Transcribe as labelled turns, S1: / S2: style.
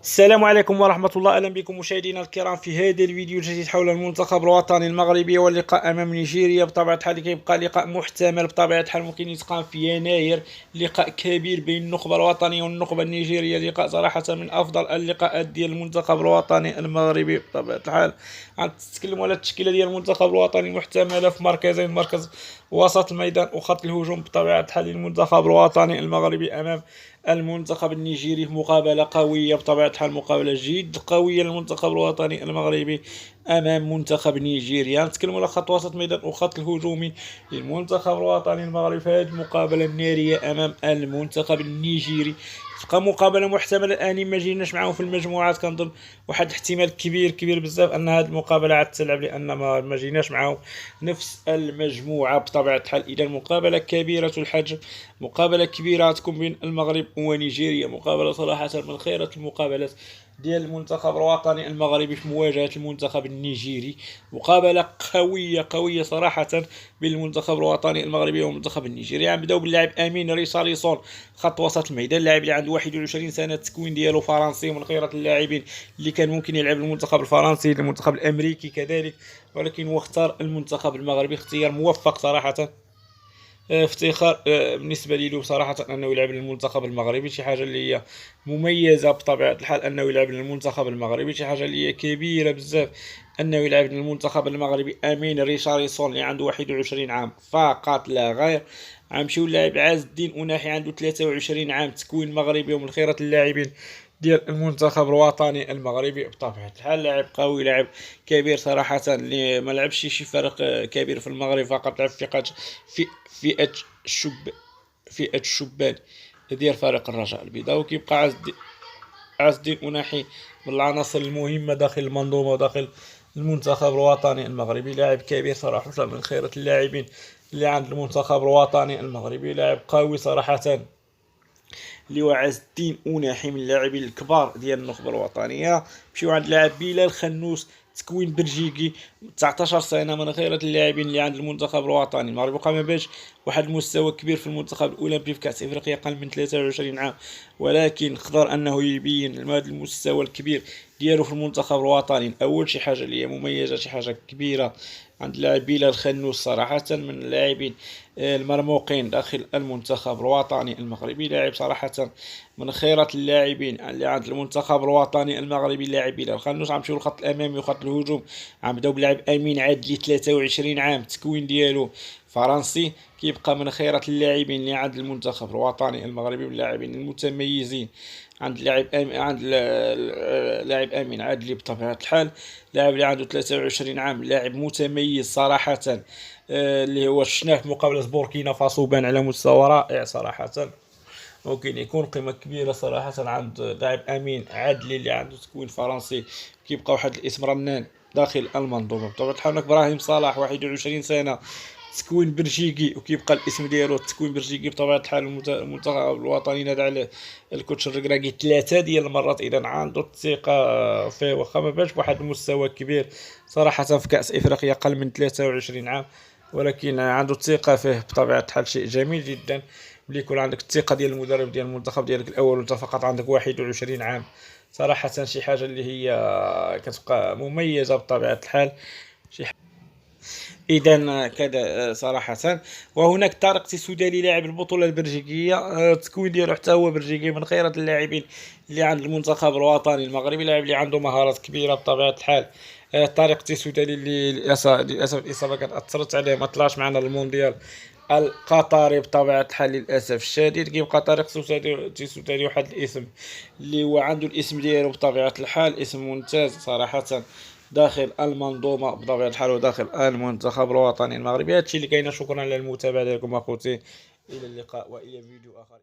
S1: السلام عليكم ورحمة الله. أهلا بكم مشاهدينا الكرام في هذا الفيديو الجديد حول المنتخب الوطني المغربي واللقاء أمام نيجيريا. بطبيعة الحال كيبقى لقاء محتمل، بطبيعة الحال ممكن يتقام في يناير. لقاء كبير بين النخبة الوطنية والنخبة النيجيرية، لقاء صراحة من أفضل اللقاءات ديال المنتخب الوطني المغربي. بطبيعة الحال غنتكلموا على التشكيلة ديال المنتخب الوطني محتملة في مركزين: مركز وسط الميدان وخط الهجوم. بطبيعة الحال المنتخب الوطني المغربي أمام المنتخب النيجيري في مقابلة قوية، بطبيعة الحال مقابلة جد قوية للمنتخب الوطني المغربي أمام منتخب نيجيريا. نتكلم على خط وسط الميدان وخط الهجومي للمنتخب الوطني المغربي في هذه المقابلة النارية أمام المنتخب النيجيري. تبقى مقابلة محتملة الآن ما جيناش معاهم في المجموعات. كنظن واحد الاحتمال كبير بزاف أن هذه المقابلة عاد تلعب، لأن ما جيناش معاهم نفس المجموعة. بطبيعة الحال إذا مقابلة كبيرة الحجم، مقابلة كبيرة تكون بين المغرب ونيجيريا، مقابلة صراحة من خيرة المقابلات ديال المنتخب الوطني المغربي في مواجهة المنتخب النيجيري. مقابلة قوية صراحة بين المنتخب الوطني المغربي والمنتخب النيجيري. غنبداو باللاعب امين ريشارلسون خط وسط الميدان، اللاعب اللي عنده 21 سنة، التكوين ديالو فرنسي، من خيرة اللاعبين اللي كان ممكن يلعب المنتخب الفرنسي، المنتخب الامريكي كذلك، ولكن هو اختار المنتخب المغربي. اختيار موفق صراحة. افتخار بالنسبه لي بصراحه انه يلعب للمنتخب المغربي، شي حاجه اللي هي مميزه بطبيعه الحال. انه يلعب للمنتخب المغربي شي حاجه اللي هي كبيره بزاف، انه يلعب للمنتخب المغربي. امين ريشارلسون اللي عنده 21 عام فقط لا غير. غنمشيو للاعب عز الدين أناحي عنده 23 عام، تكوين مغربي ومن خيرة اللاعبين ديال المنتخب الوطني المغربي. بطبيعة الحال لاعب قوي، لاعب كبير صراحة، اللي ما لعبش شي فرق كبير في المغرب، فقط لعب في فئة الشب فئة الشبان ديال فريق الرجاء البيضاوي. وكيبقى عز الدين أناحي من العناصر المهمة داخل المنظومة وداخل المنتخب الوطني المغربي. لاعب كبير صراحة، من خيرة اللاعبين اللي عند المنتخب الوطني المغربي، لاعب قوي صراحة. اللي عز الدين أناحي من اللاعبين الكبار ديال النخبة الوطنية. مشيو عند لاعب بلال خنوس، تكوين بلجيكي، 19 سنة، من خيرة اللاعبين اللي عند المنتخب الوطني المغربي. بقى ما باش واحد المستوى كبير في المنتخب الأولمبي في كأس إفريقيا، أقل من 23 عام، ولكن قدر أنه يبين هذا المستوى الكبير ديالو في المنتخب الوطني الأول. شي حاجة اللي هي مميزة، شي حاجة كبيرة عند اللاعب بلال خنوس صراحة، من اللاعبين المرموقين داخل المنتخب الوطني المغربي. لاعب صراحة من خيرة اللاعبين اللي عند المنتخب الوطني المغربي، اللاعب بلال خنوس. غنمشيو للخط الأمامي وخط الهجوم، غنبداو باللاعب أمين عدلي، 23 عام، التكوين ديالو فرنسي. كيبقى من خيرة اللاعبين اللي عند المنتخب الوطني المغربي واللاعبين المتميزين عند لاعب امين عادلي. بطبيعه الحال لاعب اللي عنده 23 عام، لاعب متميز صراحه، اللي هو شفناه في مقابله بوركينا فاسو، بان على مستوى رائع صراحه. ممكن يكون قيمه كبيره صراحه عند لاعب امين عادلي اللي عنده تكوين فرنسي. كيبقى واحد الاسم رنان داخل المنظومه. بطبيعه الحال هناك ابراهيم صلاح، 21 سنه، تكوين بلجيكي، وكيبقى الاسم ديالو التكوين بلجيكي. بطبيعه الحال المنتخب الوطني نادى على الكوتش الركراكي 3 ديال المرات، اذا عنده الثقه فيه، واخا ما باش بواحد المستوى كبير صراحه في كاس افريقيا اقل من 23 عام، ولكن عنده الثقه فيه. بطبيعه الحال شيء جميل جدا ملي يكون عندك الثقه ديال المدرب ديال المنتخب ديالك الاول وانت فقط عندك 21 عام. صراحه شي حاجه اللي هي كتبقى مميزه بطبيعه الحال. شي اذا كذا صراحه. وهناك طارق تيسودالي لاعب البطوله البلجيكيه، التكوين ديالو حتى هو بلجيكي، من خيره اللاعبين اللي عند المنتخب الوطني المغربي، لاعب اللي عنده مهارات كبيره بطبيعه الحال. طارق تيسودالي اللي للاسف الاصابه كانت اثرت عليه، ما طلعش معنا المونديال القطري بطبيعه الحال للاسف الشديد. كيبقى طارق تيسودالي واحد الاسم اللي هو عنده الاسم ديالو بطبيعه الحال، اسم ممتاز صراحه داخل المنظومه بطبيعه الحال وداخل المنتخب الوطني المغربي. هادشي اللي كاين. شكرا على المتابعه ديالكم اخوتي، الى اللقاء والى فيديو اخر.